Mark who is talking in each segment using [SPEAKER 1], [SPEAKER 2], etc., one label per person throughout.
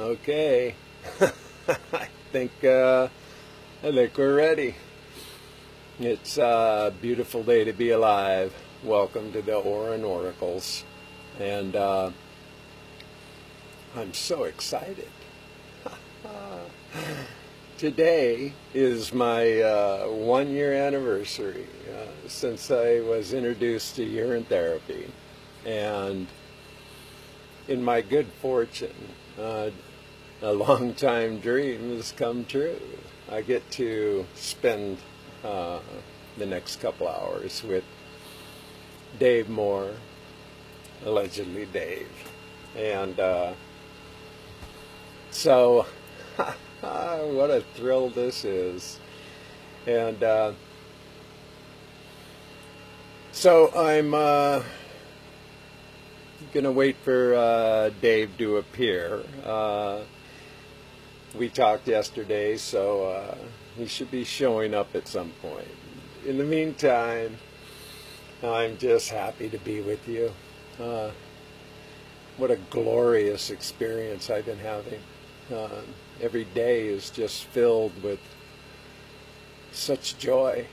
[SPEAKER 1] Okay, I think we're ready. It's a beautiful day to be alive. Welcome to the ORIN Oracles, and I'm so excited. Today is my 1-year anniversary since I was introduced to urine therapy, and in my good fortune, a long-time dream has come true. I get to spend the next couple hours with Dave Moor, allegedly Dave, and so what a thrill this is. And so I'm gonna wait for Dave to appear. We talked yesterday, so he should be showing up at some point. In the meantime, I'm just happy to be with you. What a glorious experience I've been having. Every day is just filled with such joy,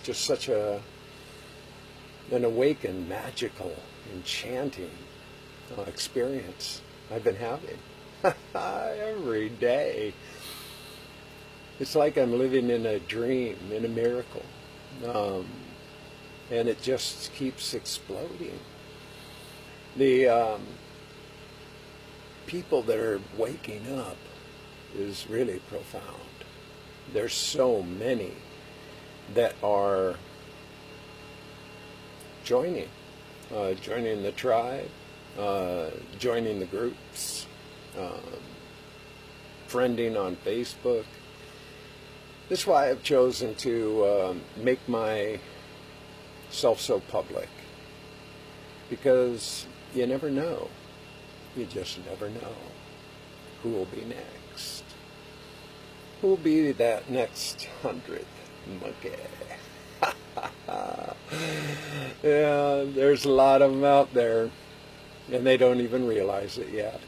[SPEAKER 1] just such an awakened, magical, enchanting experience I've been having. Every day. It's like I'm living in a dream, in a miracle. And it just keeps exploding. The people that are waking up is really profound. There's so many that are joining the tribe, joining the groups, friending on Facebook. This is why I've chosen to make myself so public, because you never know. You just never know who will be next. Who will be that next 100th monkey? Yeah, there's a lot of them out there, and they don't even realize it yet.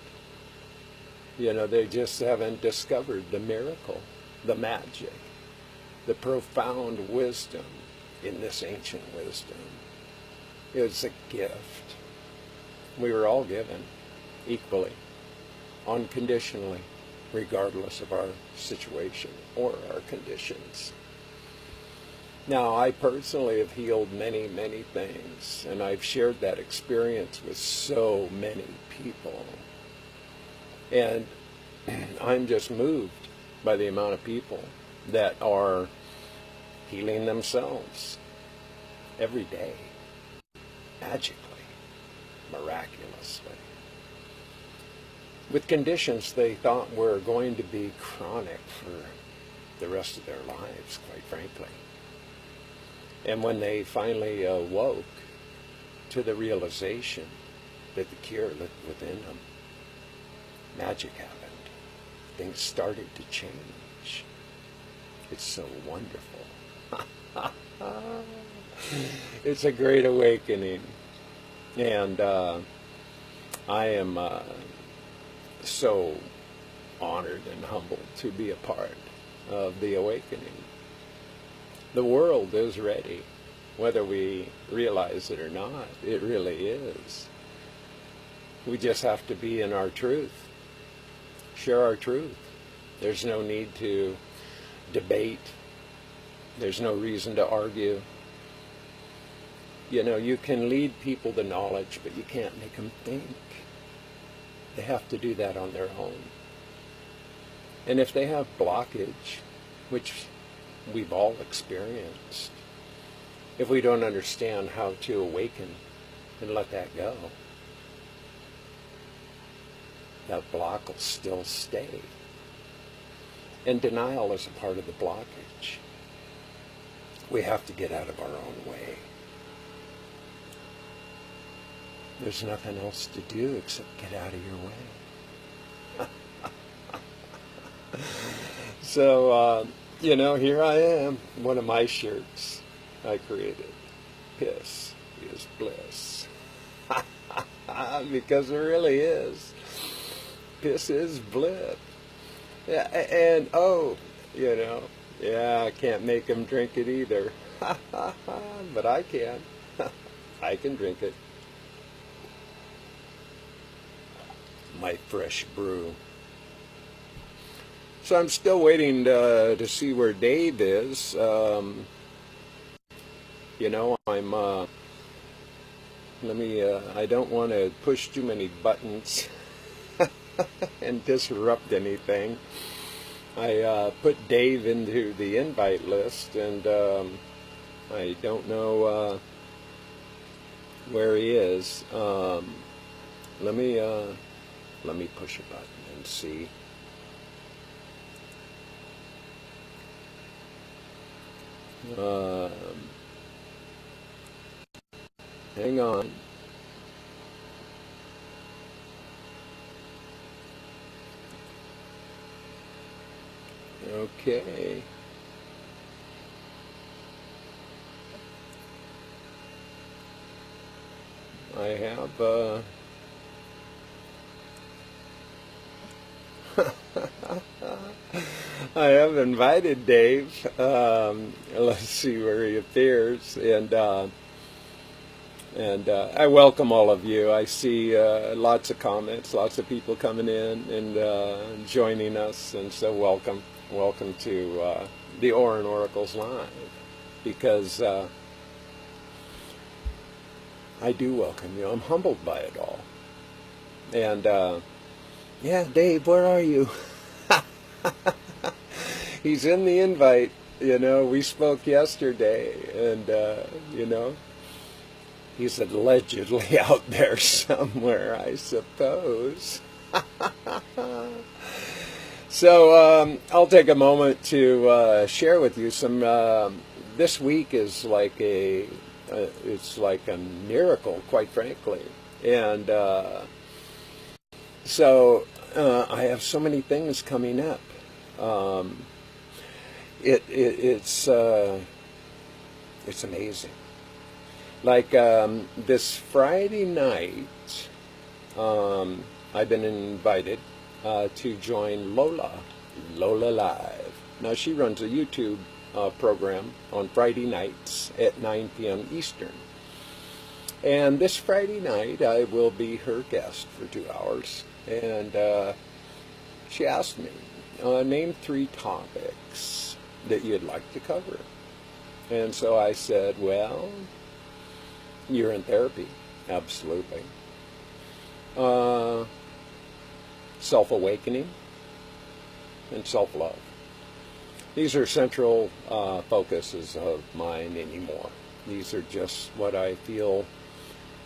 [SPEAKER 1] You know, they just haven't discovered the miracle, the magic, the profound wisdom in this ancient wisdom. It's a gift. We were all given equally, unconditionally, regardless of our situation or our conditions. Now, I personally have healed many, many things, and I've shared that experience with so many people. And I'm just moved by the amount of people that are healing themselves every day, magically, miraculously, with conditions they thought were going to be chronic for the rest of their lives, quite frankly. And when they finally awoke to the realization that the cure lived within them, magic happened. Things started to change. It's so wonderful. It's a great awakening. And I am so honored and humbled to be a part of the awakening. The world is ready, whether we realize it or not. It really is. We just have to be in our truth, share our truth. There's no need to debate. There's no reason to argue. You know, you can lead people to knowledge, but you can't make them think. They have to do that on their own. And if they have blockage, which we've all experienced, if we don't understand how to awaken and let that go, that block will still stay. And denial is a part of the blockage. We have to get out of our own way. There's nothing else to do except get out of your way. So, you know, here I am. One of my shirts I created. Piss is bliss. Because it really is. piss is blip. Yeah, and oh, yeah, I can't make them drink it either. But I can. I can drink it. My fresh brew. So I'm still waiting to see where Dave is. I'm I don't want to push too many buttons and disrupt anything. I put Dave into the invite list, and I don't know where he is. Let me push a button and see. Hang on. Okay. I have I have invited Dave. Let's see where he appears, and I welcome all of you. I see lots of comments, lots of people coming in and joining us, and so welcome to the ORIN Oracles Live, because I do welcome you. I'm humbled by it all. And yeah, Dave, where are you? He's in the invite. We spoke yesterday, and he's allegedly out there somewhere, I suppose. So I'll take a moment to share with you some. This week is like it's like a miracle, quite frankly, and so I have so many things coming up. It's amazing. Like this Friday night, I've been invited to join Lola Live. Now she runs a YouTube program on Friday nights at 9 p.m. Eastern. And this Friday night I will be her guest for 2 hours. And she asked me, name 3 topics that you'd like to cover. And so I said, well, urine therapy, absolutely. Self-awakening and self-love. These are central focuses of mine anymore. These are just what I feel,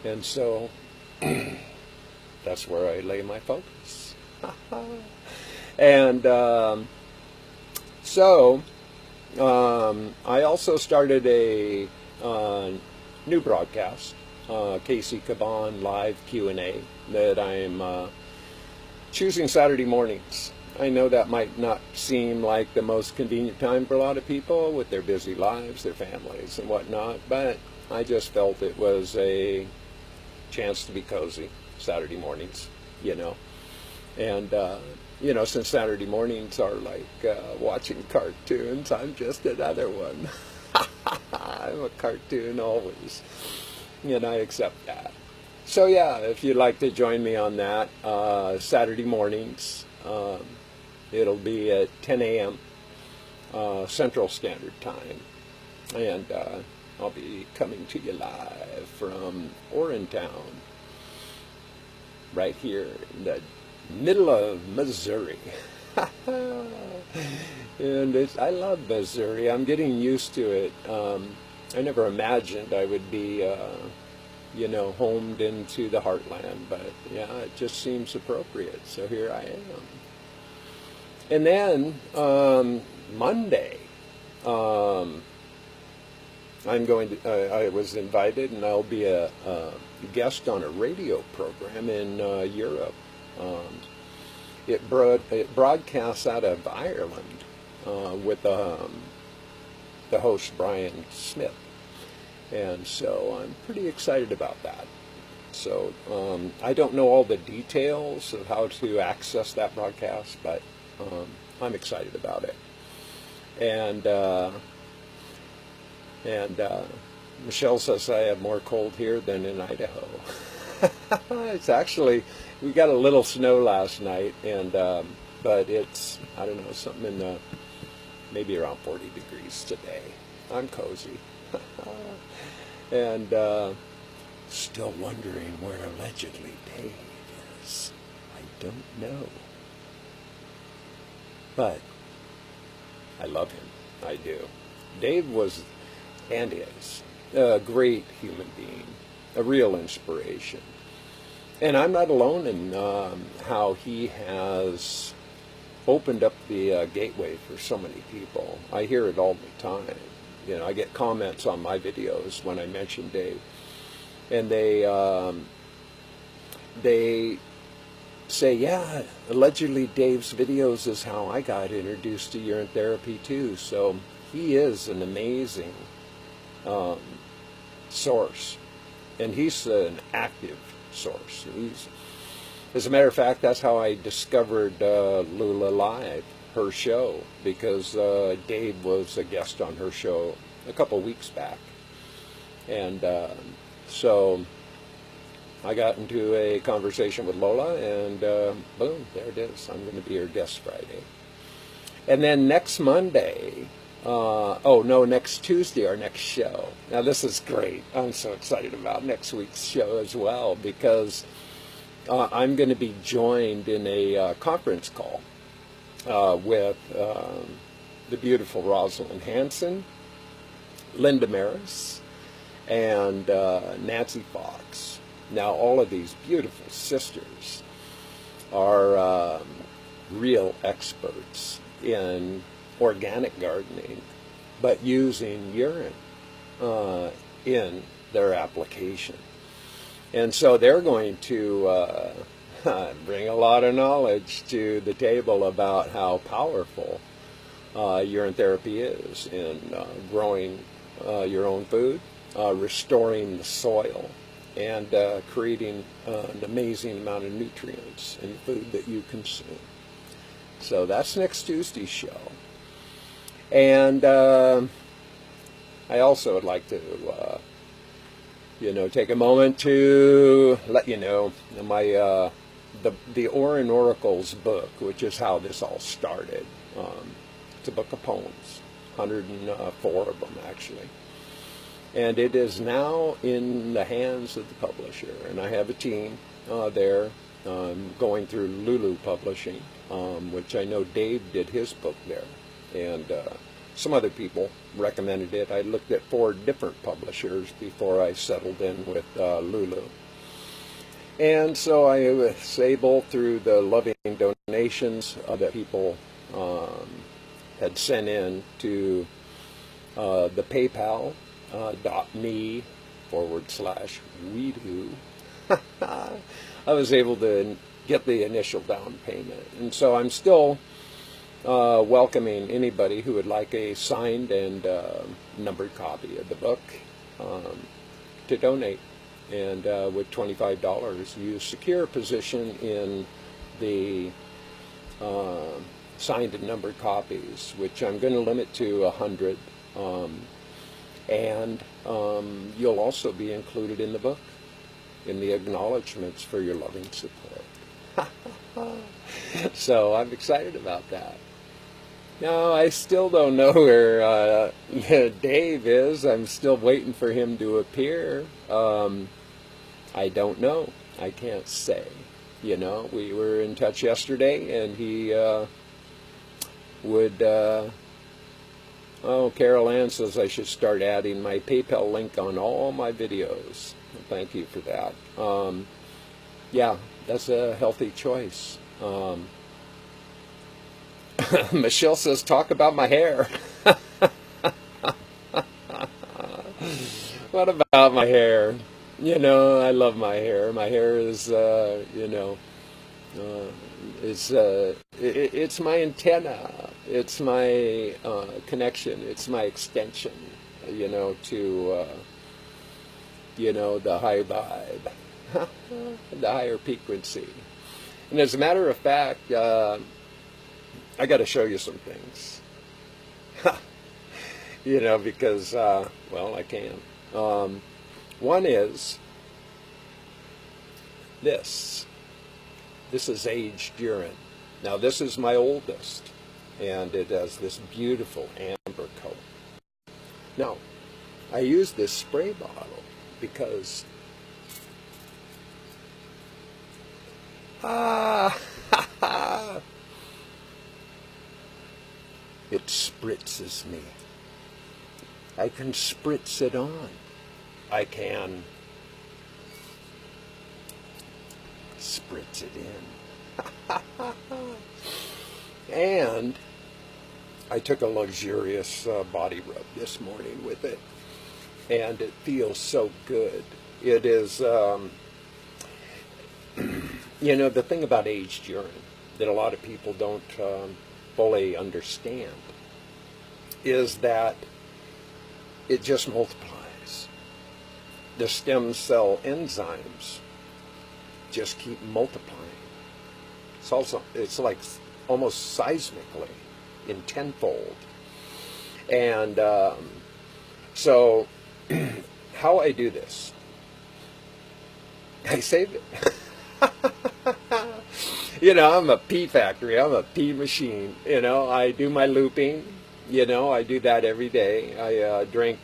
[SPEAKER 1] and so that's where I lay my focus. And so I also started a new broadcast, Casey Caban Live Q&A, that I'm choosing Saturday mornings. I know that might not seem like the most convenient time for a lot of people with their busy lives, their families and whatnot, but I just felt it was a chance to be cozy Saturday mornings, And, since Saturday mornings are like watching cartoons, I'm just another one. I'm a cartoon always, and I accept that. So yeah, if you'd like to join me on that, Saturday mornings, it'll be at 10 a.m. Central Standard Time, and I'll be coming to you live from Orintown, right here in the middle of Missouri. And I love Missouri. I'm getting used to it. I never imagined I would be homed into the heartland, but yeah, it just seems appropriate, so here I am. And then Monday, I'm going to, I was invited, and I'll be a guest on a radio program in Europe. It broadcasts out of Ireland with the host Brian Smith. And so I'm pretty excited about that. So I don't know all the details of how to access that broadcast, but I'm excited about it. And Michelle says I have more cold here than in Idaho. It's actually, we got a little snow last night, and but it's, I don't know, something in the, maybe around 40 degrees today. I'm cozy. And still wondering where allegedly Dave is. I don't know. But I love him. I do. Dave was, and is, a great human being, a real inspiration. And I'm not alone in how he has opened up the gateway for so many people. I hear it all the time. You know, I get comments on my videos when I mention Dave, and they say, yeah, allegedly Dave's videos is how I got introduced to urine therapy too. So he is an amazing source, and he's an active source. As a matter of fact, that's how I discovered Lula Live, her show, because Dave was a guest on her show a couple weeks back. And so I got into a conversation with Lola, and boom, there it is. I'm going to be her guest Friday. And then next Monday, next Tuesday, our next show. Now this is great. I'm so excited about next week's show as well, because I'm going to be joined in a conference call with the beautiful Rosalind Hanson, Linda Maris, and Nancy Fox. Now all of these beautiful sisters are real experts in organic gardening, but using urine in their application. And so they're going to bring a lot of knowledge to the table about how powerful urine therapy is in growing your own food, restoring the soil, and creating an amazing amount of nutrients in the food that you consume. So that's next Tuesday's show. And I also would like to, take a moment to let you know my the ORIN Oracles book, which is how this all started. It's a book of poems, 104 of them actually, and it is now in the hands of the publisher. And I have a team there going through Lulu Publishing, which I know Dave did his book there, and some other people recommended it. I looked at 4 different publishers before I settled in with Lulu. And so I was able, through the loving donations that people had sent in to the PayPal.me/Weedu, I was able to get the initial down payment. And so I'm still welcoming anybody who would like a signed and numbered copy of the book to donate. And with $25, you secure a position in the signed and numbered copies, which I'm going to limit to 100. And you'll also be included in the book, in the acknowledgments for your loving support. So I'm excited about that. Now, I still don't know where Dave is. I'm still waiting for him to appear. I don't know. I can't say. We were in touch yesterday, and he would... Carol Ann says I should start adding my PayPal link on all my videos. Thank you for that. Yeah, that's a healthy choice. Michelle says, talk about my hair. What about my hair? I love my hair. My hair is, it's my antenna. It's my connection. It's my extension, to, the high vibe. the higher frequency. And as a matter of fact, I got to show you some things. You know, because, well, I can. One is this. This is aged urine. Now, this is my oldest, and it has this beautiful amber color. Now, I use this spray bottle because it spritzes me. I can spritz it on. I can spritz it in. And I took a luxurious body rub this morning with it, and it feels so good. It is, you know, the thing about aged urine that a lot of people don't fully understand is that it just multiplies. The stem cell enzymes just keep multiplying. It's like almost seismically in tenfold. And so how I do this, I save it. You know, I'm a pee factory. I'm a pee machine. You know, I do my looping. You know, I do that every day. I drink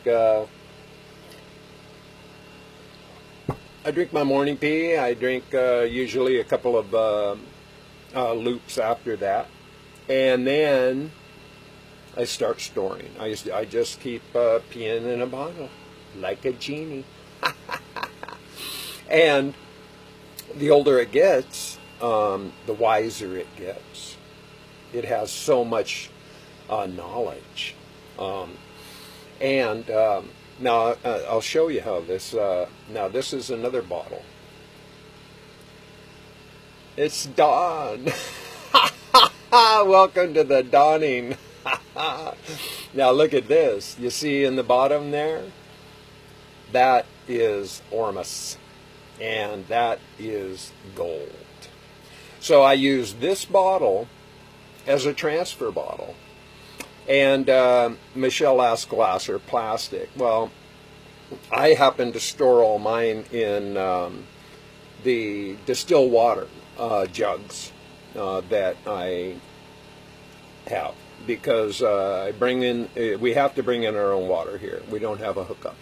[SPEAKER 1] my morning pee. I drink usually a couple of loops after that, and then I start storing. I just keep peeing in a bottle like a genie. And the older it gets, the wiser it gets. It has so much knowledge. And now I'll show you how this, now this is another bottle. It's dawn. Welcome to the dawning. Now look at this. You see in the bottom there? That is ormus. And that is gold. So I use this bottle as a transfer bottle. And Michelle asked glass or plastic. Well, I happen to store all mine in the distilled water jugs that I have, because I bring in. We have to bring in our own water here. We don't have a hookup.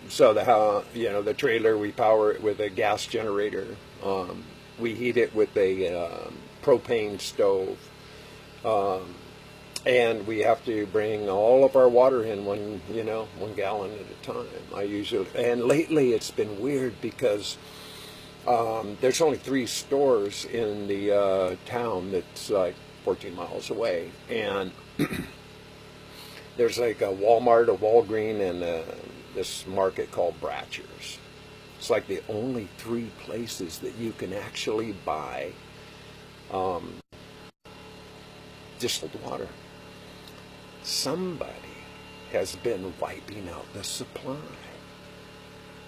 [SPEAKER 1] So the trailer, we power it with a gas generator. We heat it with a propane stove. And we have to bring all of our water in 1 gallon at a time. And lately it's been weird because there's only 3 stores in the town that's like 14 miles away, and there's like a Walmart, a Walgreen, and this market called Bratcher's. It's like the only 3 places that you can actually buy distilled water. Somebody has been wiping out the supply.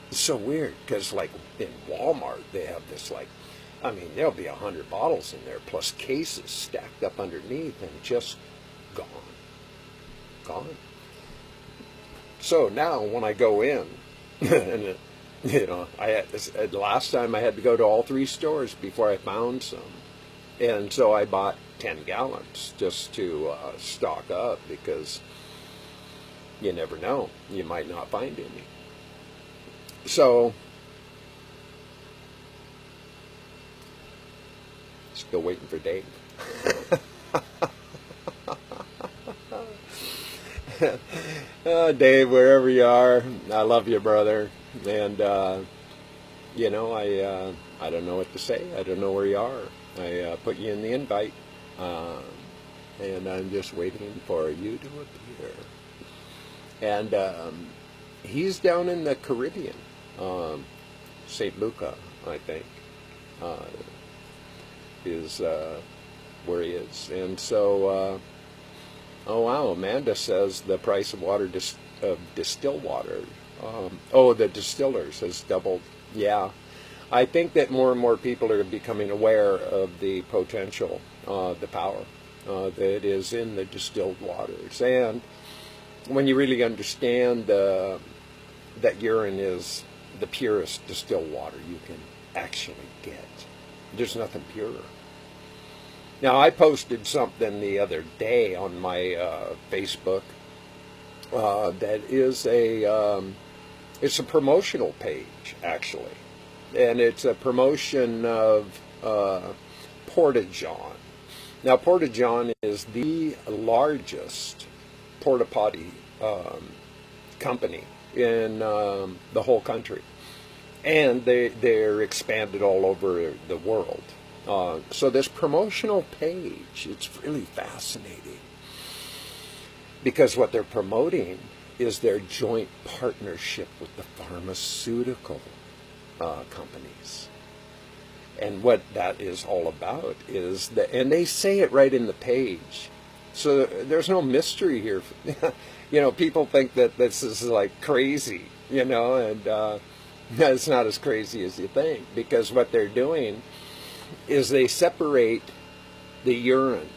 [SPEAKER 1] It's so weird, because like in Walmart, they have this there'll be 100 bottles in there, plus cases stacked up underneath, and just gone. So now when I go in, and last time I had to go to all 3 stores before I found some. And so I bought 10 gallons just to stock up, because you never know. You might not find any. So, still waiting for Dave. Dave, wherever you are, I love you, brother. And, I don't know what to say. I don't know where you are. I put you in the invite, and I'm just waiting for you to appear. And he's down in the Caribbean, St. Lucia, I think, is where he is. And so, oh wow, Amanda says the price of water, of distilled water, the distillers has doubled Yeah. I think that more and more people are becoming aware of the potential, the power that is in the distilled waters. And when you really understand that urine is the purest distilled water you can actually get, there's nothing purer. Now, I posted something the other day on my Facebook that is it's a promotional page, actually. And it's a promotion of Porta-John. Now, Porta-John is the largest porta potty company in the whole country. And they're expanded all over the world. So this promotional page, it's really fascinating. Because what they're promoting is their joint partnership with the pharmaceutical companies. And what that is all about is that, and they say it right in the page. So there's no mystery here. You know, people think that this is like crazy, you know, and it's not as crazy as you think, because what they're doing is they separate the urine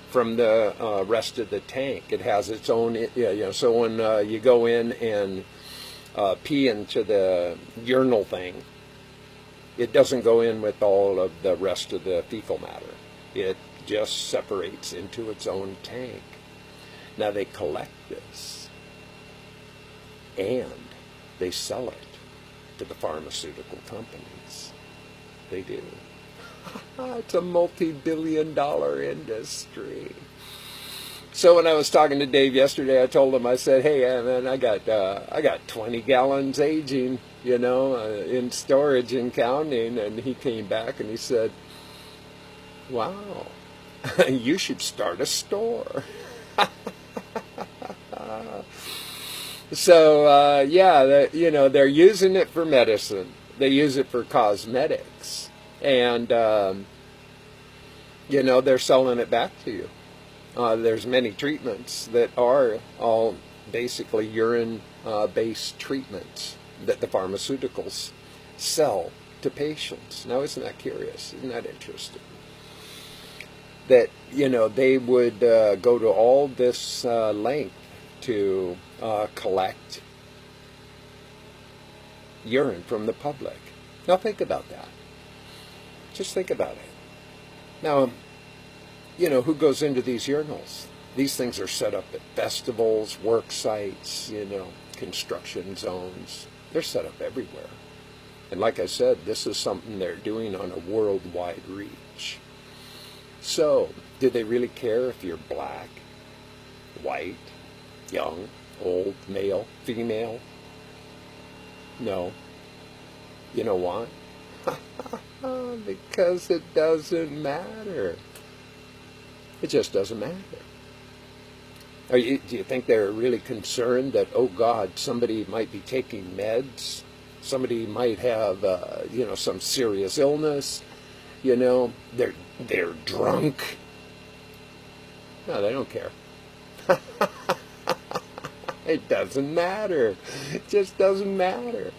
[SPEAKER 1] from the rest of the tank. It has its own, you know, so when you go in and pee into the urinal thing, it doesn't go in with all of the rest of the fecal matter. It just separates into its own tank. Now they collect this and they sell it to the pharmaceutical companies. They do. It's a multi-billion-dollar industry. So when I was talking to Dave yesterday, I told him, I said, "Hey, man, I got 20 gallons aging, you know, in storage and counting." And he came back and he said, "Wow, you should start a store." So yeah, you know, they're using it for medicine. They use it for cosmetics, and you know, they're selling it back to you. There's many treatments that are all basically urine-based treatments that the pharmaceuticals sell to patients. Now, isn't that curious? Isn't that interesting? That, you know, they would go to all this length to collect urine from the public. Now, think about that. Just think about it. Now, you know, who goes into these urinals? These things are set up at festivals, work sites, you know, construction zones. They're set up everywhere. And like I said, this is something they're doing on a worldwide reach. So, do they really care if you're black, white, young, old, male, female? No. You know why? Because it doesn't matter. It just doesn't matter. Do you think they're really concerned that, oh God, somebody might be taking meds? Somebody might have, you know, some serious illness? You know, they're drunk? No, they don't care. It doesn't matter. It just doesn't matter.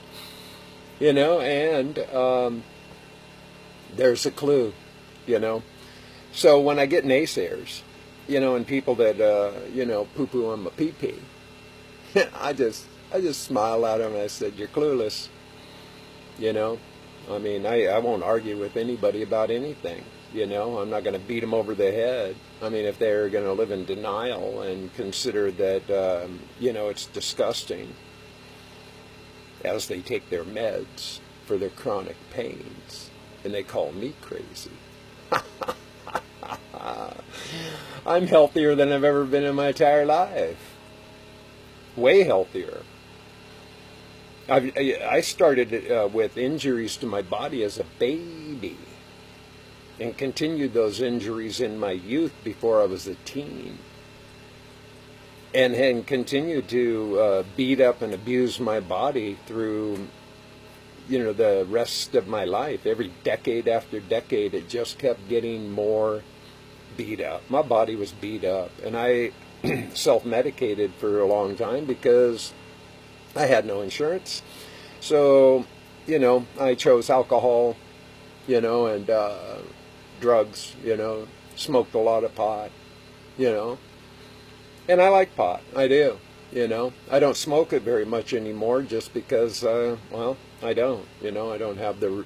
[SPEAKER 1] You know, and there's a clue, you know. So when I get naysayers, you know, and people that, you know, poo-poo on my pee-pee, I just smile at them and I said, "You're clueless." You know, I mean, I won't argue with anybody about anything. You know, I'm not going to beat them over the head. I mean, if they're going to live in denial and consider that, you know, it's disgusting as they take their meds for their chronic pains, and they call me crazy. I'm healthier than I've ever been in my entire life. Way healthier. I started with injuries to my body as a baby and continued those injuries in my youth before I was a teen. And continued to beat up and abuse my body through, you know, the rest of my life. Every decade after decade, it just kept getting more beat up. My body was beat up, and I self-medicated for a long time because I had no insurance. So you know, I chose alcohol, you know, and drugs, you know, smoked a lot of pot, you know, and I like pot, I do, you know. I don't smoke it very much anymore just because, well, I don't, you know, I don't have the,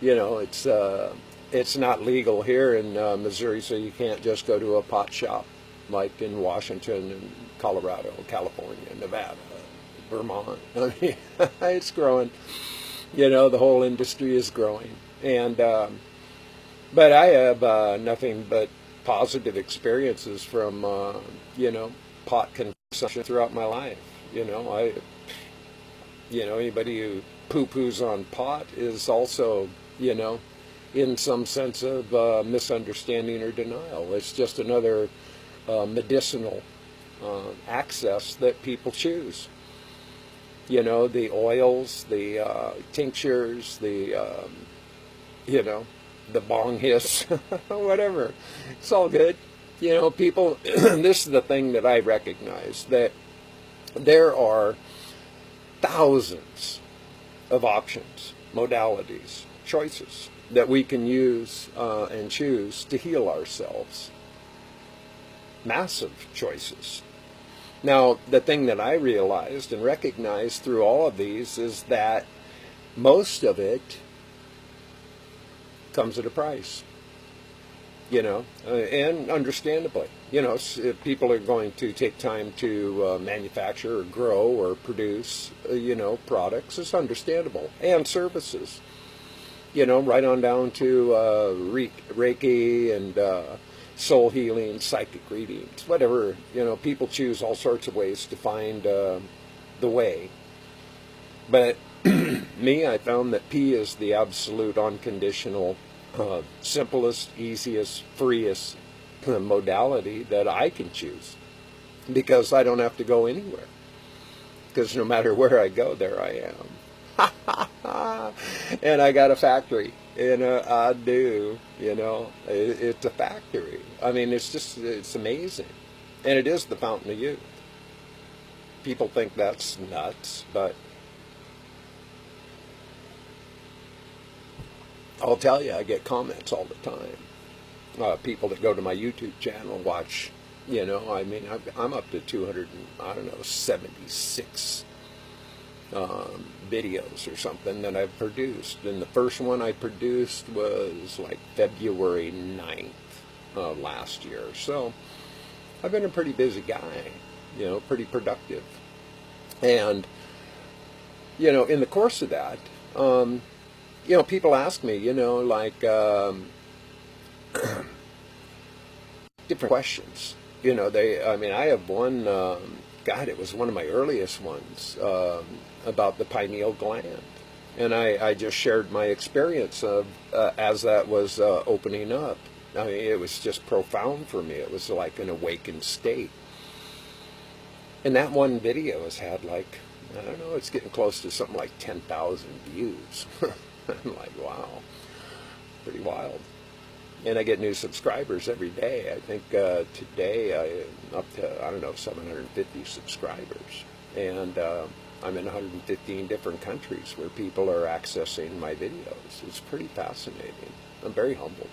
[SPEAKER 1] you know, it's not legal here in Missouri, so you can't just go to a pot shop like in Washington and Colorado, California, Nevada, Vermont. I mean, it's growing. You know, the whole industry is growing. And, but I have nothing but positive experiences from, you know, pot consumption throughout my life. You know, anybody who poo-poos on pot is also, you know, in some sense of misunderstanding or denial. It's just another medicinal access that people choose. You know, the oils, the tinctures, the, you know, the bong hiss, whatever. It's all good. You know, people, this is the thing that I recognize, that there are thousands of options, modalities, choices that we can use and choose to heal ourselves. Massive choices. Now, the thing that I realized and recognized through all of these is that most of it comes at a price, you know, and understandably, you know, if people are going to take time to manufacture or grow or produce, you know, products, it's understandable, and services, you know, right on down to Reiki and soul healing, psychic readings, whatever, you know, people choose all sorts of ways to find the way. But me, I found that P is the absolute unconditional, simplest, easiest, freest modality that I can choose, because I don't have to go anywhere. Because no matter where I go, there I am. And I got a factory. You know, I do, you know, it's a factory. I mean, it's amazing. And it is the fountain of youth. People think that's nuts, but I'll tell you, I get comments all the time. People that go to my YouTube channel watch, you know, I mean, I'm up to 76 videos or something that I've produced. And the first one I produced was like February 9th last year. So I've been a pretty busy guy, you know, pretty productive. And, you know, in the course of that, you know, people ask me, you know, like different questions. You know, I mean, I have one, God, it was one of my earliest ones, about the pineal gland. And I just shared my experience of as that was opening up. I mean, it was just profound for me. It was like an awakened state. And that one video has had like, I don't know, it's getting close to something like 10,000 views. I'm like, wow, pretty wild. And I get new subscribers every day. I think today I'm up to, I don't know, 750 subscribers. And I'm in 115 different countries where people are accessing my videos. It's pretty fascinating. I'm very humbled.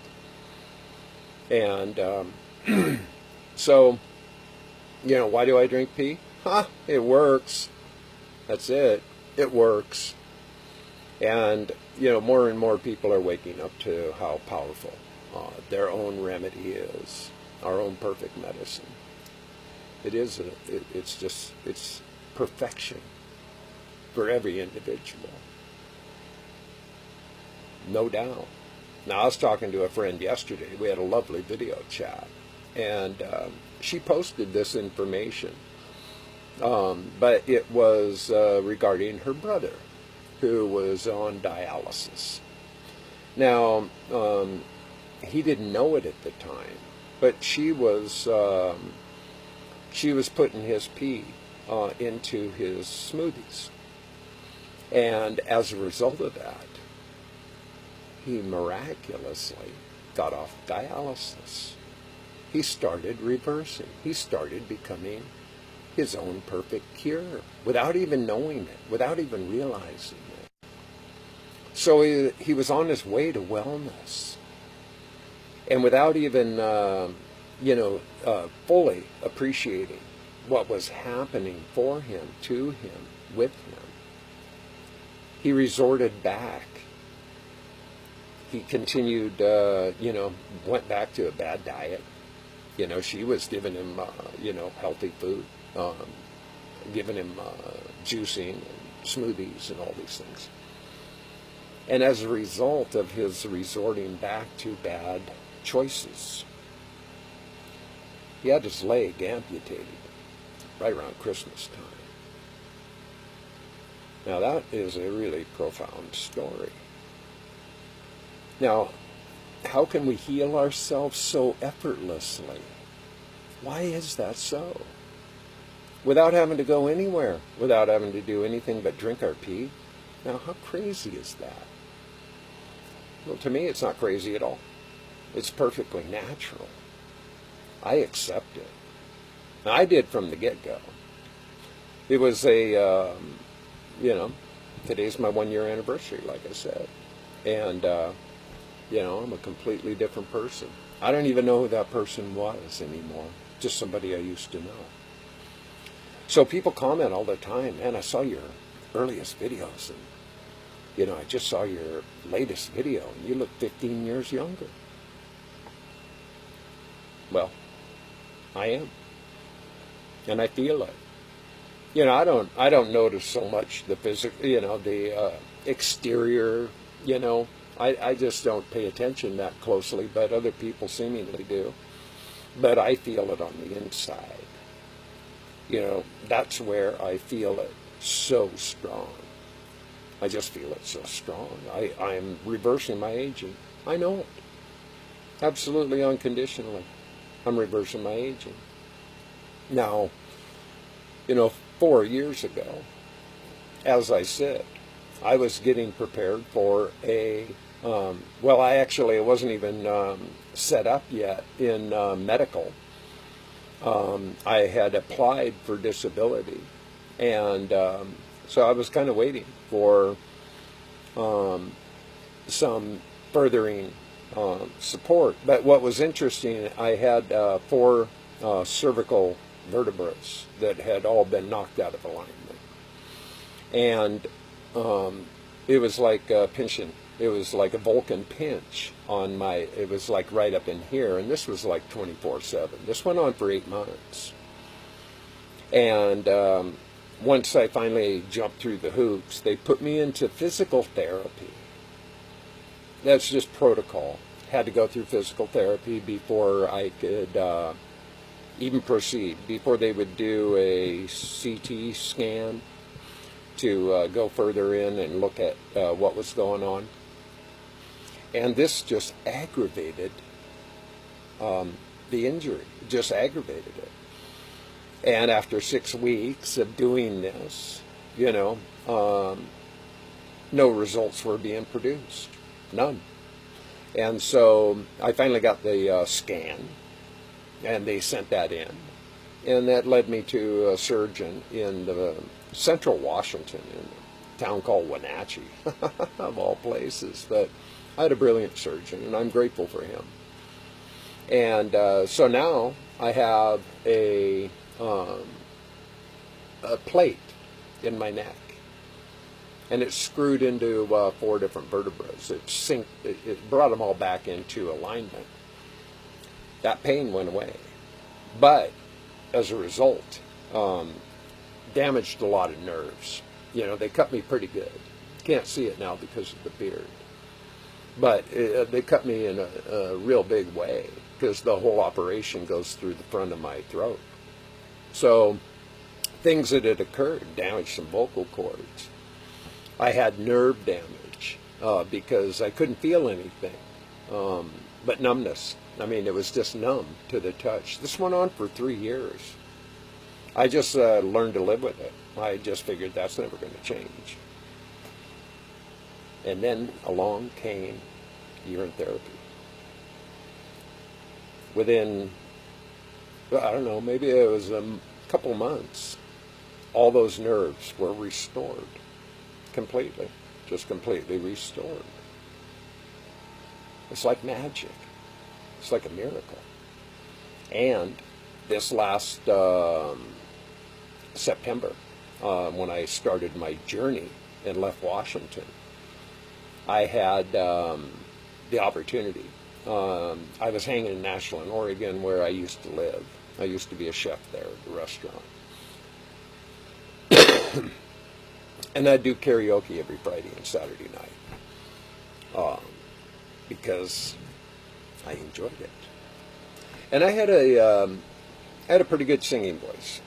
[SPEAKER 1] And so, you know, why do I drink pee? It works. That's it. It works. And, you know, more and more people are waking up to how powerful their own remedy is, our own perfect medicine. It is, it's perfection for every individual. No doubt. Now, I was talking to a friend yesterday. We had a lovely video chat. And she posted this information. But it was regarding her brother, who was on dialysis. Now, he didn't know it at the time, but she was putting his pee into his smoothies. And as a result of that, he miraculously got off dialysis. He started reversing. He started becoming his own perfect cure without even knowing it, without even realizing it. So he was on his way to wellness. And without even, fully appreciating what was happening for him, to him, with him, he resorted back. He continued, went back to a bad diet. She was giving him, healthy food, giving him juicing and smoothies and all these things. And as a result of his resorting back to bad choices, he had his leg amputated right around Christmas time. Now that is a really profound story. Now, how can we heal ourselves so effortlessly? Why is that so? Without having to go anywhere, without having to do anything but drink our pee? Now, how crazy is that? Well, to me, it's not crazy at all. It's perfectly natural. I accept it. I did from the get-go. It was today's my 1-year anniversary, like I said. And, I'm a completely different person. I don't even know who that person was anymore. Just somebody I used to know. So people comment all the time, man, I saw your earliest videos, and, I just saw your latest video, and you look 15 years younger. Well, I am. And I feel it. I don't notice so much the physical, the exterior, I just don't pay attention that closely, but other people seemingly do. But I feel it on the inside. That's where I feel it so strong. I just feel it so strong. I'm reversing my aging. I know it. Absolutely unconditionally. I'm reversing my aging. Now, 4 years ago, as I said, I was getting prepared for it wasn't even set up yet in medical. I had applied for disability, and so I was kind of waiting for some furthering support. But what was interesting, I had 4 cervical vertebrae that had all been knocked out of alignment. And it was like pinching. It was like a Vulcan pinch on it was like right up in here. And this was like 24/7. This went on for 8 months. And once I finally jumped through the hoops, they put me into physical therapy. That's just protocol. Had to go through physical therapy before I could even proceed, before they would do a CT scan to go further in and look at what was going on. And this just aggravated the injury, just aggravated it. And after 6 weeks of doing this, no results were being produced. None. And so I finally got the scan, and they sent that in. And that led me to a surgeon in the central Washington, in a town called Wenatchee, of all places. But I had a brilliant surgeon, and I'm grateful for him. And so now I have a plate in my neck, and it's screwed into 4 different vertebrae. It brought them all back into alignment. That pain went away, but as a result, damaged a lot of nerves. They cut me pretty good. Can't see it now because of the beard, but they cut me in a real big way, because the whole operation goes through the front of my throat. So things that had occurred, damaged some vocal cords. I had nerve damage because I couldn't feel anything, but numbness. I mean, it was just numb to the touch. This went on for 3 years. I just learned to live with it. I just figured that's never going to change. And then along came urine therapy. Within, I don't know, maybe it was a couple months, all those nerves were restored completely. just completely restored. It's like magic. It's like a miracle. And this last September, when I started my journey and left Washington, I had the opportunity. I was hanging in Nashville, Oregon, where I used to live. I used to be a chef there at the restaurant. And I'd do karaoke every Friday and Saturday night because I enjoyed it. And I had a pretty good singing voice.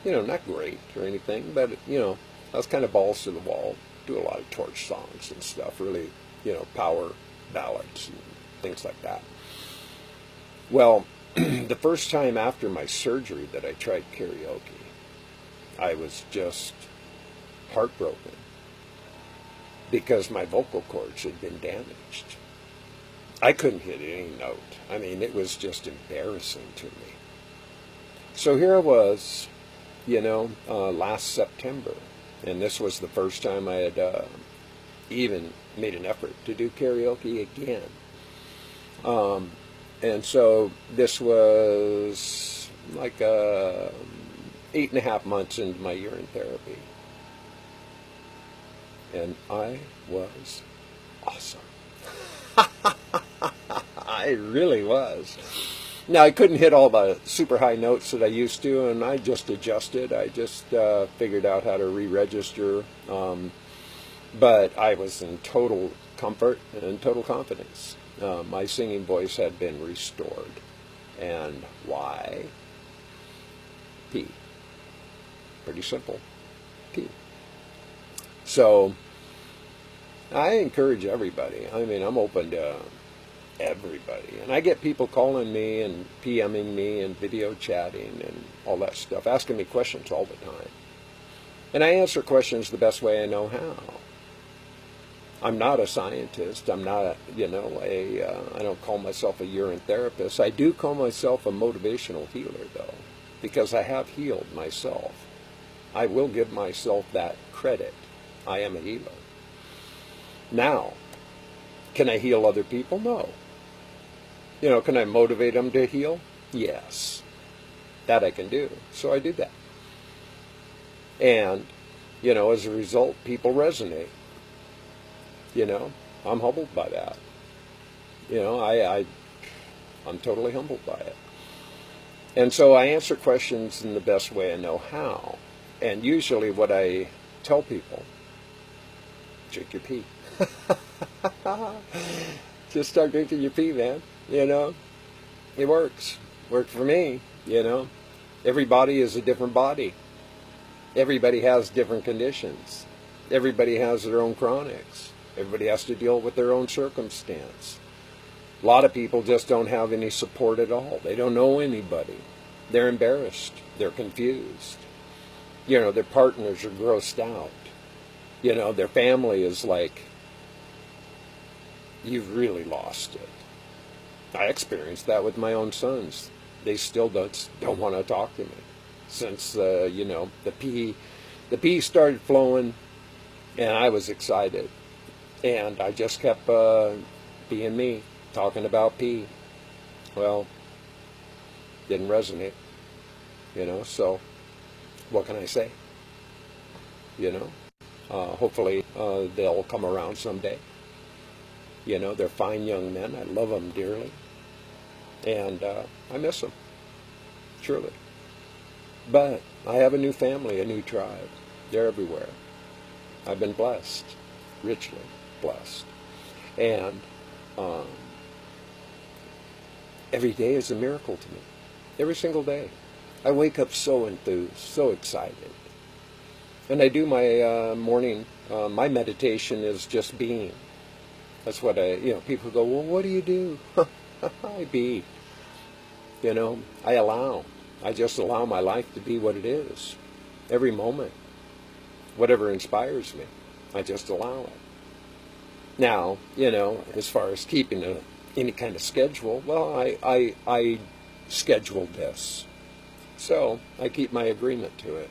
[SPEAKER 1] You know, not great or anything, but, you know, I was kind of balls to the wall. Do a lot of torch songs and stuff, really, you know, power ballads and things like that. Well, the first time after my surgery that I tried karaoke, I was just heartbroken because my vocal cords had been damaged. I couldn't hit any note. I mean, it was just embarrassing to me. So here I was, you know, last September, and this was the first time I had even made an effort to do karaoke again. And so this was like 8.5 months into my urine therapy. And I was awesome. I really was. Now, I couldn't hit all the super high notes that I used to, and I just adjusted. I just figured out how to re-register. But I was in total comfort and total confidence. My singing voice had been restored. And why? P. Pretty simple. P. So, I encourage everybody. I mean, I'm open to everybody. And I get people calling me and PMing me and video chatting and all that stuff, asking me questions all the time. And I answer questions the best way I know how. I'm not a scientist. I'm not, you know, I don't call myself a urine therapist. I do call myself a motivational healer, though, because I have healed myself. I will give myself that credit. I am a healer. Now, can I heal other people? No. You know, can I motivate them to heal? Yes. That I can do. So I do that. And, you know, as a result, people resonate. You know, I'm humbled by that. You know, I'm totally humbled by it. And so I answer questions in the best way I know how. And usually what I tell people, drink your pee. Just start drinking your pee, man. You know, it works. Worked for me, you know. Every body is a different body. Everybody has different conditions. Everybody has their own chronics. Everybody has to deal with their own circumstance. A lot of people just don't have any support at all. They don't know anybody. They're embarrassed. They're confused. You know, their partners are grossed out. You know, their family is like, you've really lost it. I experienced that with my own sons. They still don't want to talk to me. Since, you know, the pee started flowing, and I was excited. And I just kept being me, talking about pee. Well, didn't resonate, you know, so what can I say? You know, hopefully they'll come around someday. You know, they're fine young men. I love them dearly. And I miss them, truly. But I have a new family, a new tribe. They're everywhere. I've been blessed, richly blessed. And every day is a miracle to me. Every single day. I wake up so enthused, so excited. And I do my morning, my meditation is just being. That's what you know, people go, well, what do you do? I be. You know, I allow. I just allow my life to be what it is. Every moment. Whatever inspires me, I just allow it. Now, you know, as far as keeping any kind of schedule, well, I scheduled this. So I keep my agreement to it.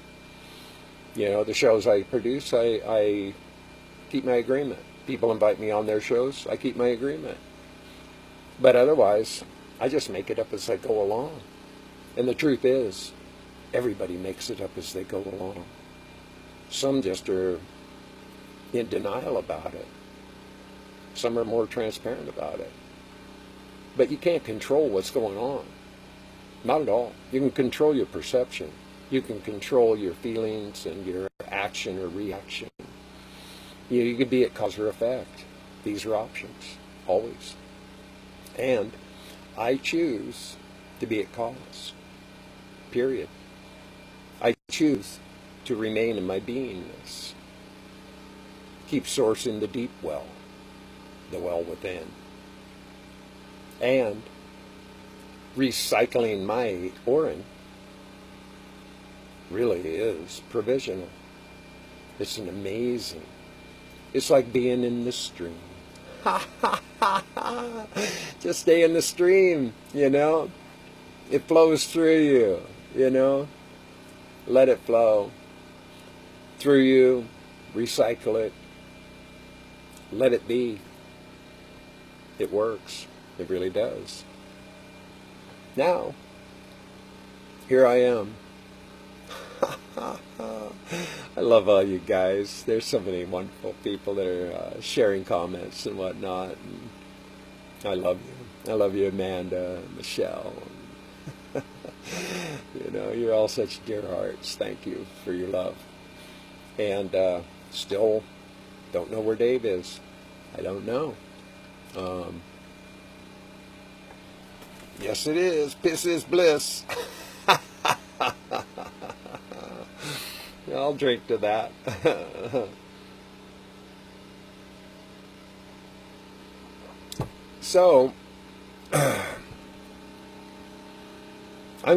[SPEAKER 1] You know, the shows I produce, I keep my agreement. People invite me on their shows, I keep my agreement. But otherwise, I just make it up as I go along. And the truth is, everybody makes it up as they go along. Some just are in denial about it. Some are more transparent about it. But you can't control what's going on. Not at all. You can control your perception. You can control your feelings and your action or reaction. You could be at cause or effect. These are options, always. And I choose to be at cause. Period. I choose to remain in my beingness. Keep source in the deep well, the well within. And recycling my ORIN really is provisional. It's an amazing. It's like being in the stream. Just stay in the stream, you know. It flows through you, you know. Let it flow through you. Recycle it. Let it be. It works. It really does. Now, here I am. I love all you guys. There's so many wonderful people that are sharing comments and whatnot. And I love you. I love you, Amanda, Michelle. You know, you're all such dear hearts. Thank you for your love. And still don't know where Dave is. I don't know. Yes, it is. Piss is bliss. I'll drink to that. So, I'm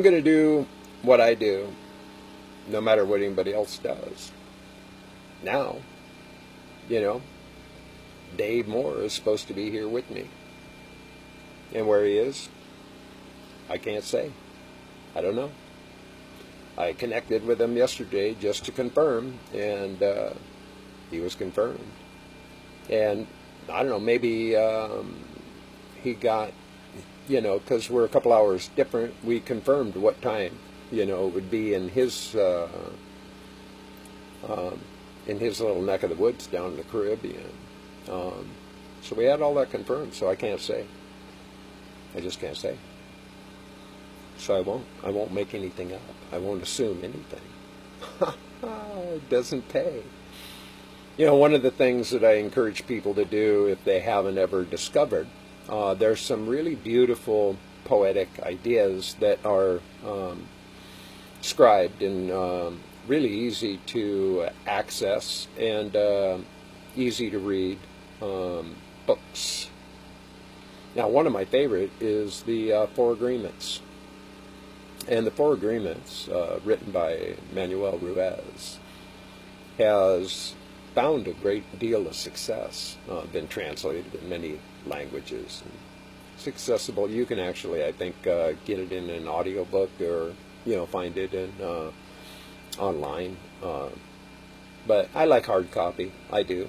[SPEAKER 1] going to do what I do, no matter what anybody else does. Now, you know, Dave Moor is supposed to be here with me. And where he is, I can't say. I don't know. I connected with him yesterday just to confirm, and he was confirmed. And I don't know, maybe he got, you know, because we're a couple hours different, we confirmed what time, you know, it would be in his little neck of the woods down in the Caribbean. So we had all that confirmed, so I can't say. I just can't say. So I won't make anything up. I won't assume anything. It doesn't pay. You know, one of the things that I encourage people to do if they haven't ever discovered, there's some really beautiful poetic ideas that are scribed and really easy to access and easy to read books. Now, one of my favorite is the Four Agreements. And the Four Agreements, written by Manuel Ruiz, has found a great deal of success, been translated in many languages. It's accessible. You can actually, I think, get it in an audiobook or, you know, find it in online. But I like hard copy. I do.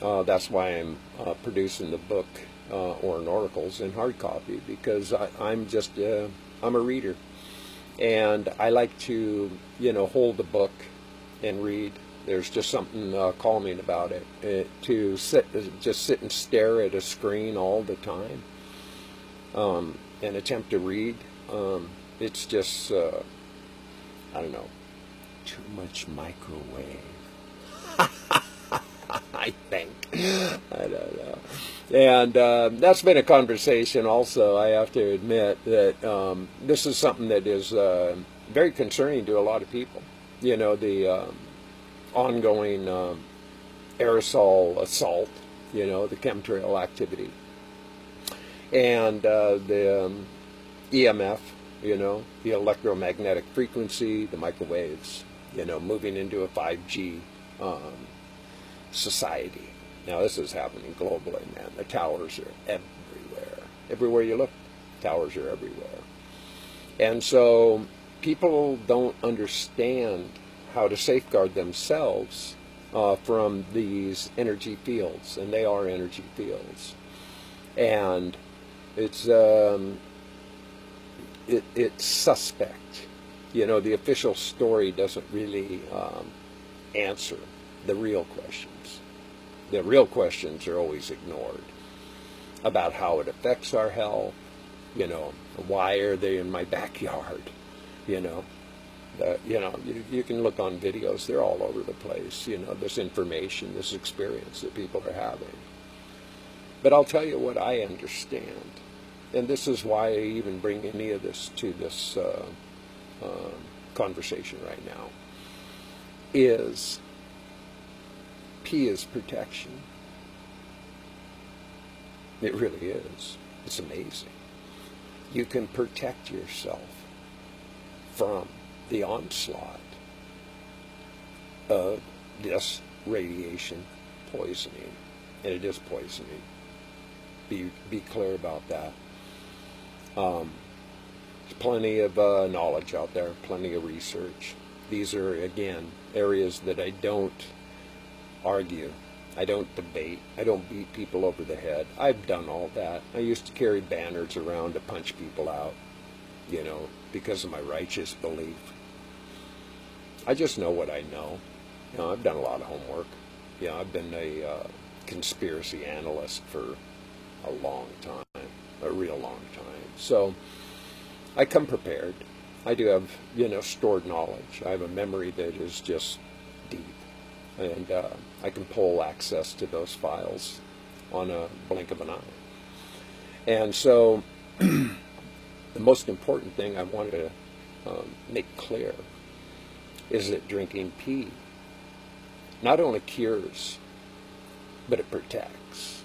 [SPEAKER 1] That's why I'm producing the book, ORIN Oracles, in hard copy, because I'm just, I'm a reader. And I like to, you know, hold the book and read. There's just something calming about it. To just sit and stare at a screen all the time and attempt to read, it's just, I don't know, too much microwave. I think. I don't know. And that's been a conversation also, I have to admit, that this is something that is very concerning to a lot of people. You know, the ongoing aerosol assault, you know, the chemtrail activity. And the EMF, you know, the electromagnetic frequency, the microwaves, you know, moving into a 5G society. Now, this is happening globally, man. The towers are everywhere. Everywhere you look, towers are everywhere. And so people don't understand how to safeguard themselves from these energy fields, and they are energy fields. And it's suspect. You know, the official story doesn't really answer the real questions. The real questions are always ignored about how it affects our health. You know, why are they in my backyard? You know, you can look on videos. They're all over the place. You know, this information, this experience that people are having. But I'll tell you what I understand, and this is why I even bring any of this to this conversation right now, is P is protection. It really is. It's amazing. You can protect yourself from the onslaught of this radiation poisoning. And it is poisoning. Be clear about that. There's plenty of knowledge out there, plenty of research. These are, again, areas that I don't argue. I don't debate. I don't beat people over the head. I've done all that. I used to carry banners around to punch people out, you know, because of my righteous belief. I just know what I know. You know, I've done a lot of homework. You know, I've been a conspiracy analyst for a long time, a real long time. So I come prepared. I do have, you know, stored knowledge. I have a memory that is just deep. And I can pull access to those files on a blink of an eye. And so the most important thing I wanted to make clear is that drinking pee not only cures, but it protects.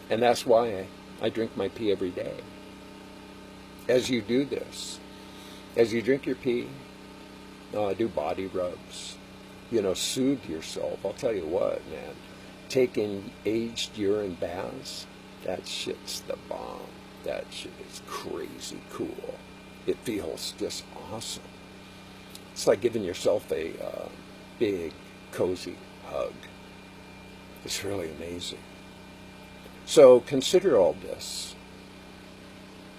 [SPEAKER 1] And that's why I drink my pee every day. As you do this, as you drink your pee, do body rubs. You know, soothe yourself. I'll tell you what, man. Taking aged urine baths, that shit's the bomb. That shit is crazy cool. It feels just awesome. It's like giving yourself a big, cozy hug. It's really amazing. So consider all this.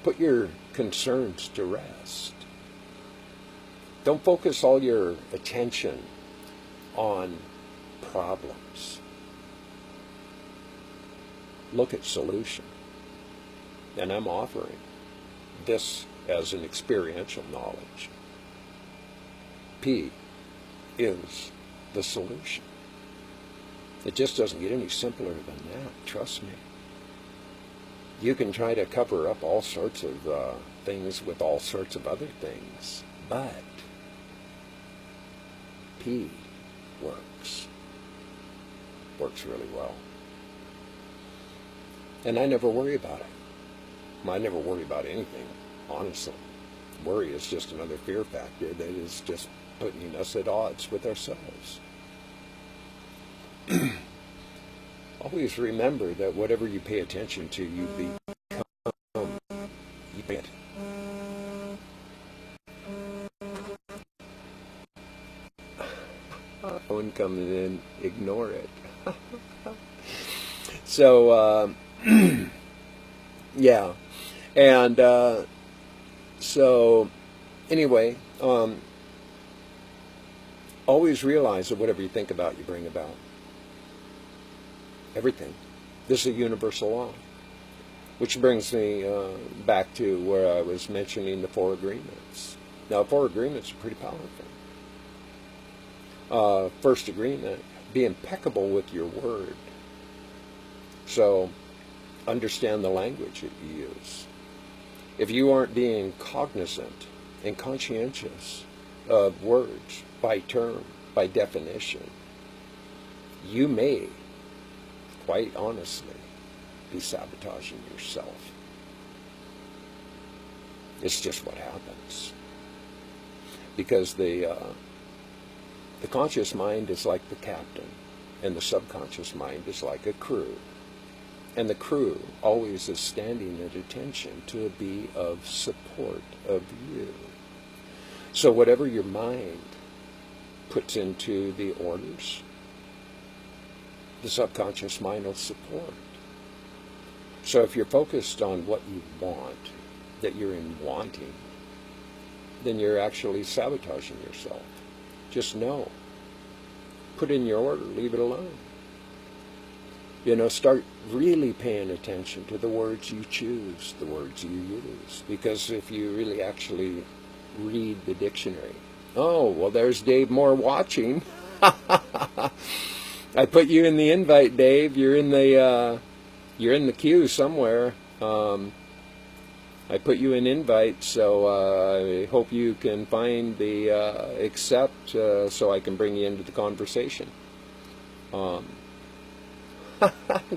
[SPEAKER 1] Put your concerns to rest. Don't focus all your attention on problems. Look at solution. And I'm offering this as an experiential knowledge. P is the solution. It just doesn't get any simpler than that, trust me. You can try to cover up all sorts of things with all sorts of other things, but P works really well. And I never worry about it. I never worry about anything, honestly. Worry is just another fear factor that is just putting us at odds with ourselves. Always remember that whatever you pay attention to, you become. You get. Phone coming in, ignore it. So, yeah. And so, anyway, always realize that whatever you think about, you bring about. Everything. This is a universal law. Which brings me back to where I was mentioning the 4 agreements. Now, 4 agreements are pretty powerful. First agreement, be impeccable with your word. So, understand the language that you use. If you aren't being cognizant and conscientious of words by term, by definition, you may, quite honestly, be sabotaging yourself. It's just what happens. Because the conscious mind is like the captain, and the subconscious mind is like a crew. And the crew always is standing at attention to be of support of you. So whatever your mind puts into the orders, the subconscious mind will support. So if you're focused on what you want, that you're in wanting, then you're actually sabotaging yourself. Just know. Put in your order, leave it alone. You know, start really paying attention to the words you choose, the words you use. Because if you really actually read the dictionary, oh, well, there's Dave Moor watching. I put you in the invite, Dave. You're in the queue somewhere. I put you in invite, so I hope you can find the accept so I can bring you into the conversation.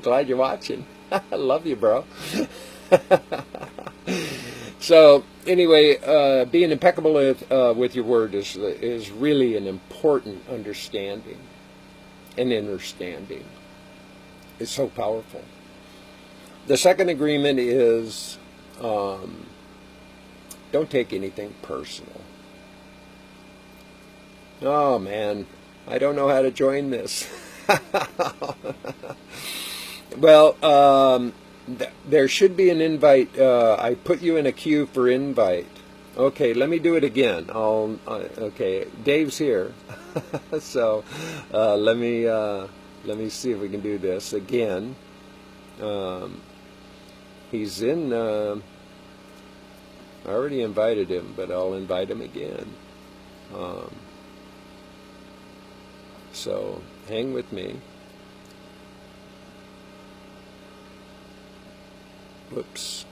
[SPEAKER 1] Glad you're watching. I love you, bro. So anyway, being impeccable with your word is really an important understanding and understanding. It's so powerful. The second agreement is don't take anything personal. Oh man, I don't know how to join this. Well, there should be an invite. I put you in a queue for invite. Okay, let me do it again. Okay, Dave's here, so let me see if we can do this again. He's in. I already invited him, but I'll invite him again. So hang with me. Whoops.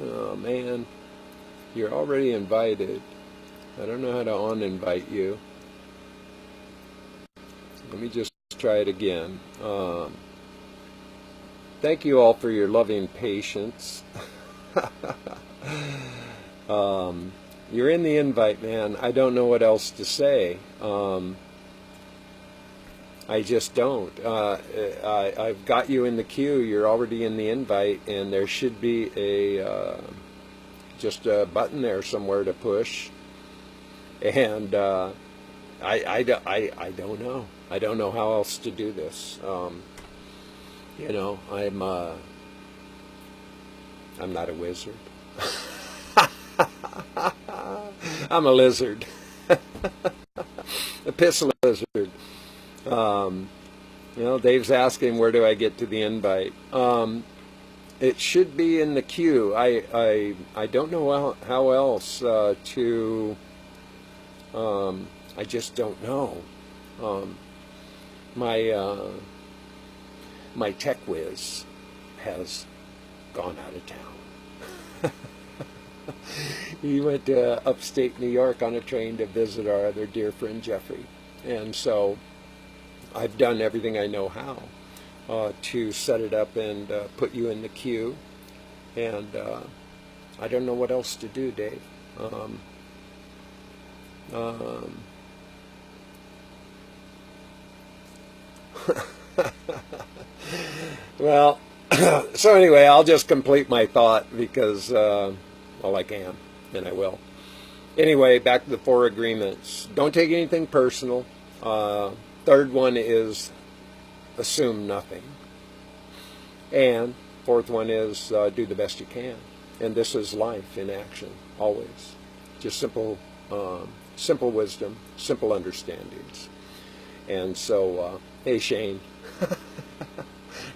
[SPEAKER 1] Oh man, you're already invited. I don't know how to uninvite you. Let me just try it again. Thank you all for your loving patience. You're in the invite, man. I don't know what else to say. I just don't. I've got you in the queue. You're already in the invite, and there should be just a button there somewhere to push. And I don't know. I don't know how else to do this. You know, I'm not a wizard. I'm a lizard. A piss lizard. You know, Dave's asking, where do I get to the invite? It should be in the queue. I don't know how else to... I just don't know. My tech whiz has gone out of town. He went to upstate New York on a train to visit our other dear friend Jeffrey. And so I've done everything I know how to set it up and put you in the queue. And I don't know what else to do, Dave. Well, so anyway, I'll just complete my thought because, well, I can, and I will. Anyway, back to the 4 agreements. Don't take anything personal. Third one is assume nothing. And fourth one is do the best you can. And this is life in action, always. Just simple wisdom, simple understandings. And so, hey Shane,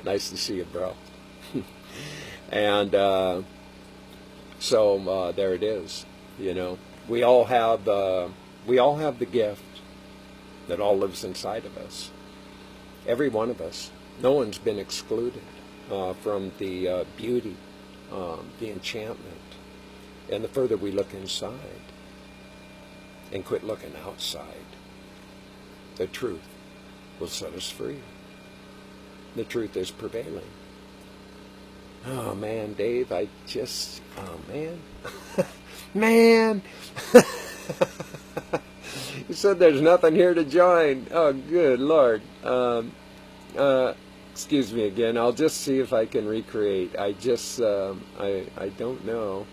[SPEAKER 1] nice to see you, bro. And so there it is. You know, we all have the gift that all lives inside of us. Every one of us. No one's been excluded from the beauty, the enchantment. And the further we look inside and quit looking outside, the truth will set us free. The truth is prevailing. Oh man, Dave, oh man. Man! You said there's nothing here to join. Oh, good Lord. Excuse me again. I'll just see if I can recreate. I don't know.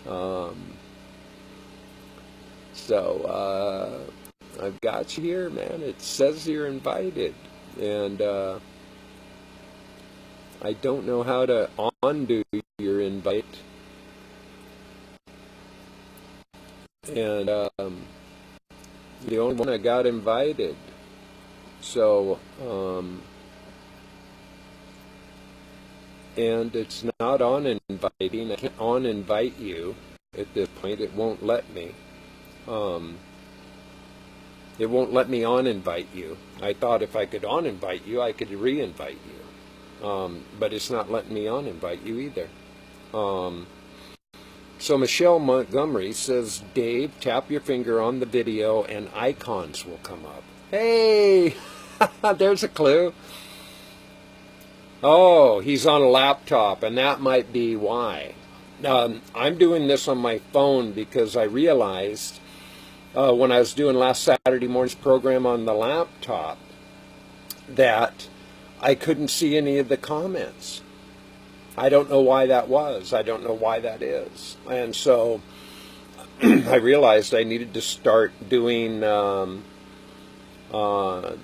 [SPEAKER 1] So I've got you here, man. It says you're invited, and I don't know how to undo your invite. And the only one I got invited. So, and it's not on inviting. I can't on invite you at this point. It won't let me. It won't let me on invite you. I thought if I could on invite you, I could re-invite you. But it's not letting me on invite you either. So Michelle Montgomery says, Dave, tap your finger on the video and icons will come up. Hey, there's a clue. Oh, he's on a laptop, and that might be why. I'm doing this on my phone because I realized when I was doing last Saturday morning's program on the laptop that I couldn't see any of the comments. I don't know why that was. I don't know why that is. And so I realized I needed to start doing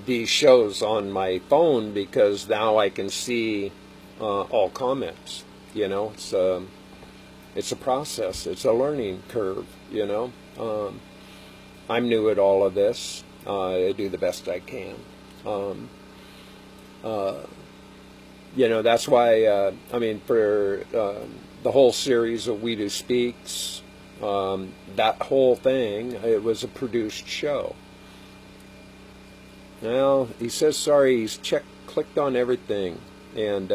[SPEAKER 1] these shows on my phone because now I can see all comments. You know, it's a process. It's a learning curve, you know. I'm new at all of this. I do the best I can. You know, that's why, I mean, for the whole series of Weedu Speaks, that whole thing, it was a produced show. Well, he says sorry, he's clicked on everything. And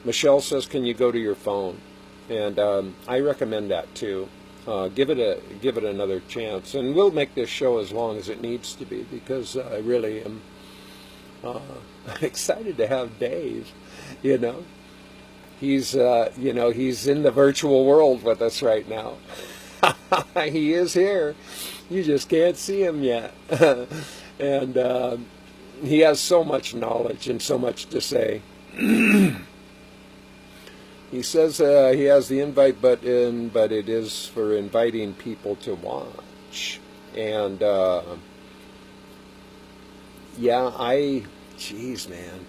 [SPEAKER 1] Michelle says, can you go to your phone? And I recommend that too. Give it another chance. And we'll make this show as long as it needs to be because I really am I'm excited to have Dave. You know, he's he's in the virtual world with us right now. He is here. You just can't see him yet. And he has so much knowledge and so much to say. He says he has the invite button, but it is for inviting people to watch. And yeah, geez, man.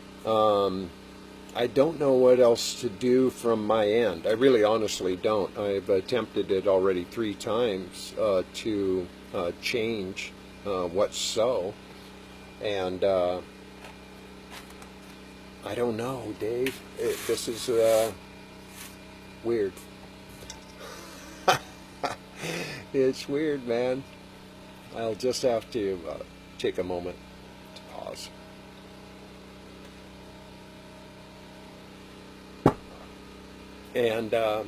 [SPEAKER 1] I don't know what else to do from my end. I really honestly don't. I've attempted it already 3 times to change what's so. And I don't know, Dave. This is weird. It's weird, man. I'll just have to take a moment to pause. And I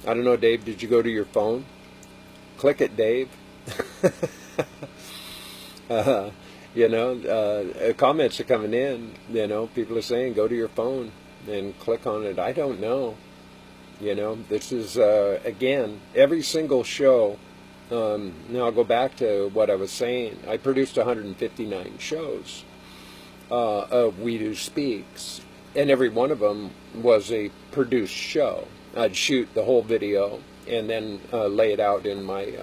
[SPEAKER 1] don't know, Dave, did you go to your phone? Click it, Dave. You know, comments are coming in. You know, people are saying go to your phone and click on it. I don't know. You know, this is, again, every single show. Now I'll go back to what I was saying. I produced 159 shows of Weedu Speaks. And every one of them was a produced show. I'd shoot the whole video and then lay it out in my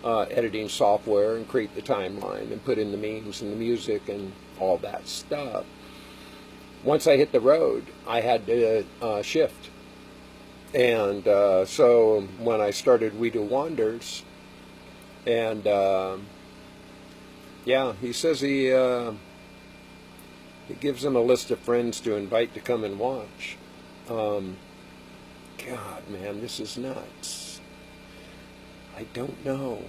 [SPEAKER 1] editing software and create the timeline and put in the memes and the music and all that stuff. Once I hit the road, I had to shift. And so when I started Weedu Wanders, and yeah, he says he gives them a list of friends to invite to come and watch. God, man, this is nuts. I don't know.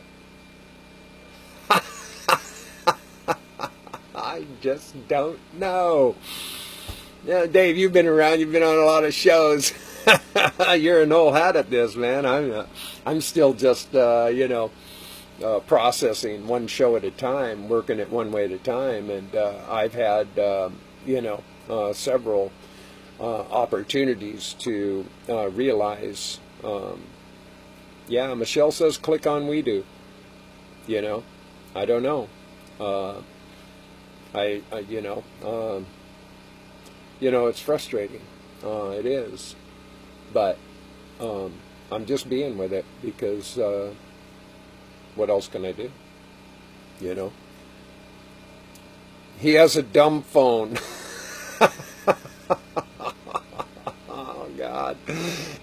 [SPEAKER 1] I just don't know. Yeah, Dave, you've been around. You've been on a lot of shows. You're an old hat at this, man. I'm still just, you know, processing one show at a time, working it one way at a time, and I've had, you know, several opportunities to realize. Yeah, Michelle says click on Weedu. You know, I don't know. You know, it's frustrating. It is. But I'm just being with it because what else can I do? You know? He has a dumb phone. Oh, God.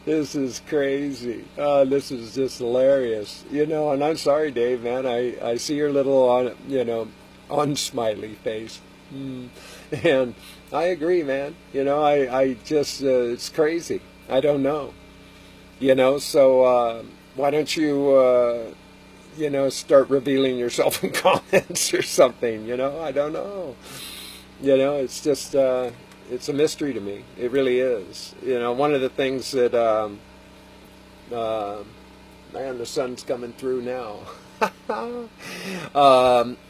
[SPEAKER 1] This is crazy. This is just hilarious. You know, and I'm sorry, Dave, man. I see your little, unsmiley face. And I agree, man. You know, I just, it's crazy. I don't know. You know, so why don't you, start revealing yourself in comments or something, you know? I don't know. You know, it's just, it's a mystery to me. It really is. You know, one of the things that, man, the sun's coming through now.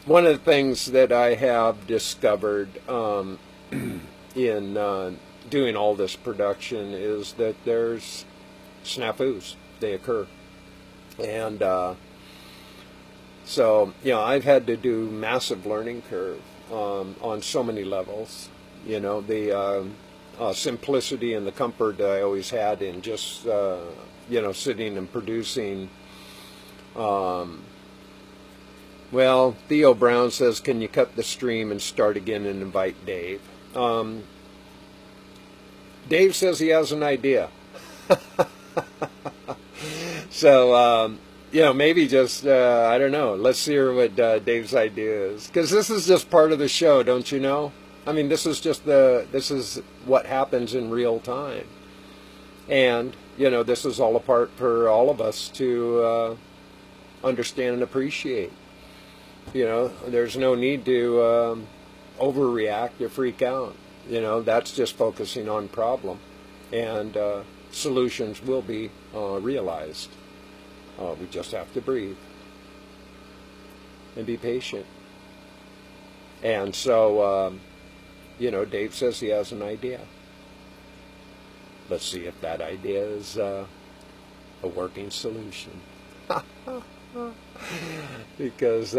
[SPEAKER 1] One of the things that I have discovered in doing all this production is that there's snafus. They occur. And so, you know, I've had to do massive learning curve on so many levels. You know, the simplicity and the comfort that I always had in just, sitting and producing. Well, Theo Brown says, can you cut the stream and start again and invite Dave? Dave says he has an idea. So, maybe just, I don't know. Let's hear what Dave's idea is. Because this is just part of the show, don't you know? I mean, this is just this is what happens in real time. And, you know, this is all a part for all of us to understand and appreciate. You know, there's no need to overreact or freak out. You know, that's just focusing on problem. And solutions will be realized. We just have to breathe and be patient. And so, Dave says he has an idea. Let's see if that idea is a working solution. Because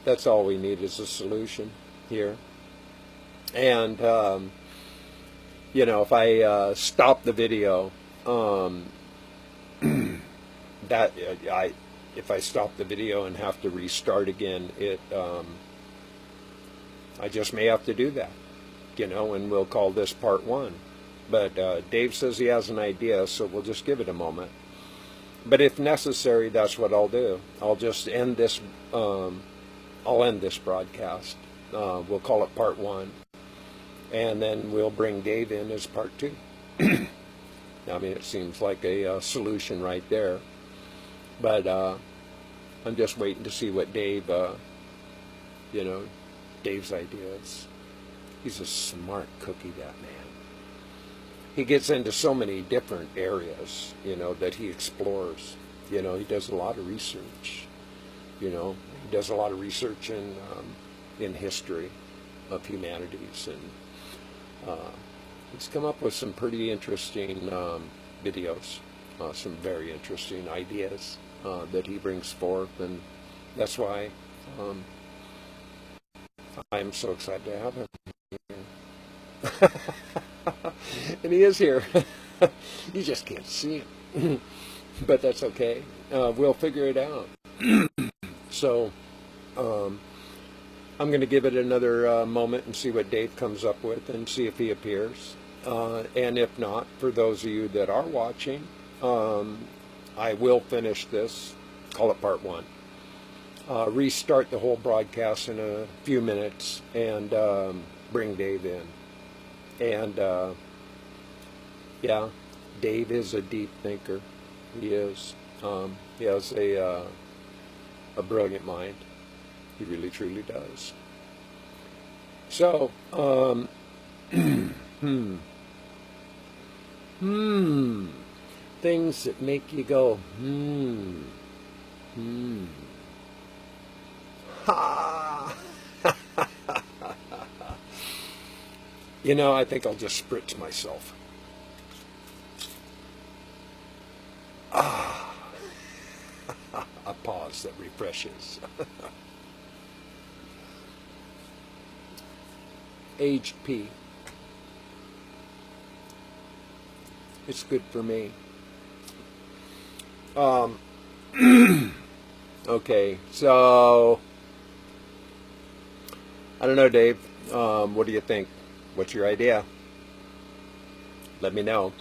[SPEAKER 1] that's all we need is a solution here. And, if I stop the video, if I stop the video and have to restart again, I just may have to do that, and we'll call this part 1. But Dave says he has an idea, so we'll just give it a moment. But if necessary, that's what I'll do. I'll just end this. I'll end this broadcast. We'll call it part 1, and then we'll bring Dave in as part 2. I mean, it seems like a solution right there. But I'm just waiting to see what Dave, Dave's idea is. He's a smart cookie, that man. He gets into so many different areas, that he explores. He does a lot of research. He does a lot of research in history of humanities, and he's come up with some pretty interesting videos, some very interesting ideas that he brings forth, and that's why I'm so excited to have him here. And he is here. You just can't see him. But that's okay. We'll figure it out. So I'm going to give it another moment and see what Dave comes up with and see if he appears. And if not, for those of you that are watching, I will finish this, call it part 1. Restart the whole broadcast in a few minutes and bring Dave in. And yeah, Dave is a deep thinker. He is. He has a brilliant mind. He really, truly does. So, things that make you go, ha. I think I'll just spritz myself. A pause that refreshes. Aged P. It's good for me. Okay, so I don't know, Dave. What do you think? What's your idea? Let me know,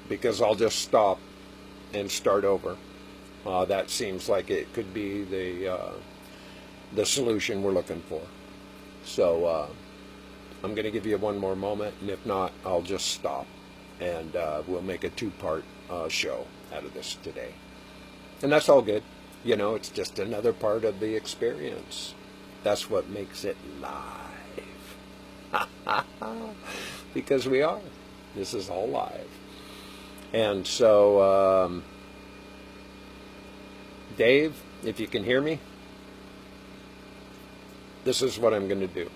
[SPEAKER 1] because I'll just stop and start over. That seems like it could be the solution we're looking for. So I'm going to give you one more moment, and if not, I'll just stop, and we'll make a two-part show out of this today. And that's all good. You know, it's just another part of the experience. That's what makes it live. Because we are. This is all live. And so, Dave, if you can hear me, this is what I'm going to do.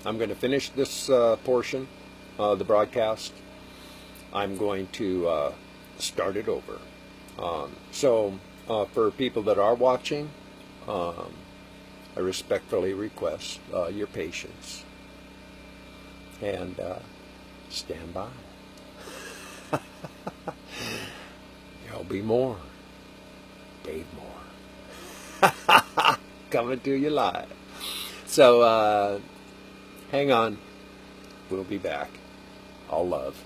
[SPEAKER 1] I'm going to finish this portion of the broadcast. I'm going to start it over. So for people that are watching, I respectfully request your patience. And stand by. There'll be more. Dave Moor. Coming to you live. So hang on. We'll be back. All love.